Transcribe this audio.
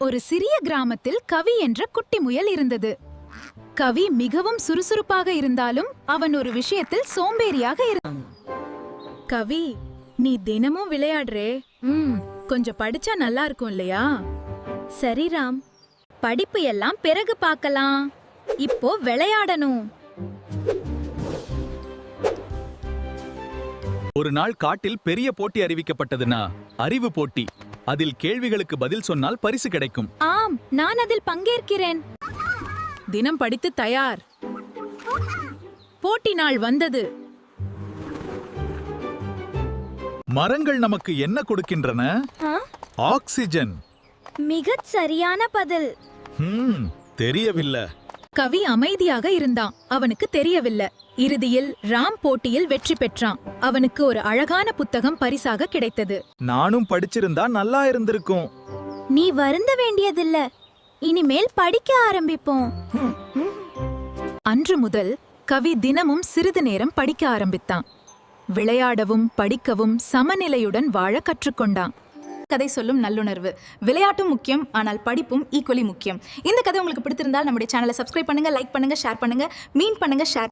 ஒரு சிறிய கிராமத்தில் கவி என்ற குட்டி முயல் இருந்தது. கவி மிகவும் சுறுசுறுப்பாக இருந்தாலும் அவன் ஒரு விஷயத்தில் சோம்பேறியாக இருந்தான். கவி, நீ தினமும் விளையாடுறே. கொஞ்சம் படிச்சா நல்லா இருக்கும் இல்லையா? சரி ராம், படிப்பு எல்லாம் பிறகு பார்க்கலாம். இப்போ விளையாடணும். ஒரு நாள் காட்டில் பெரிய போட்டி அறிவிக்கப்பட்டதுன்னா அறிவு போட்டி. அதில் கேள்விகளுக்கு பதில் சொன்னால் பரிசு கிடைக்கும். ஆம், நான் அதில் பங்கேற்கிறேன். தினம் படித்து தயார். போட்டி நாள் வந்தது. மரங்கள் நமக்கு என்ன கொடுக்கின்றன? ஆக்சிஜன். மிகச் சரியான பதில். தெரியவில்லை. கவி அமைதியாக இருந்தான். அவனுக்கு தெரியவில்லை. இறுதியில் ராம் போட்டியில் வெற்றி பெற்றான். அவனுக்கு ஒரு அழகான புத்தகம் பரிசாக கிடைத்தது. நானும் படிச்சிருந்தா நல்லா இருந்திருக்கும். நீ வருந்த வேண்டியதில்ல. இனிமேல் படிக்க ஆரம்பிப்போம். அன்று முதல் கவி தினமும் சிறிது நேரம் படிக்க ஆரம்பித்தான். விளையாடவும் படிக்கவும் சமநிலையுடன் வாழ கற்றுக்கொண்டான். கதை சொல்லும் நல்லுணர்வு. விளையாட்டும் முக்கியம், ஆனால் படிப்பும் ஈக்குவலி முக்கியம். இந்த கதை உங்களுக்கு பிடித்திருந்தால் நம்முடைய சேனலை சப்ஸ்கிரைப் பண்ணுங்க, லைக் பண்ணுங்க, ஷேர் பண்ணுங்க, மீன் பண்ணுங்க, ஷேர்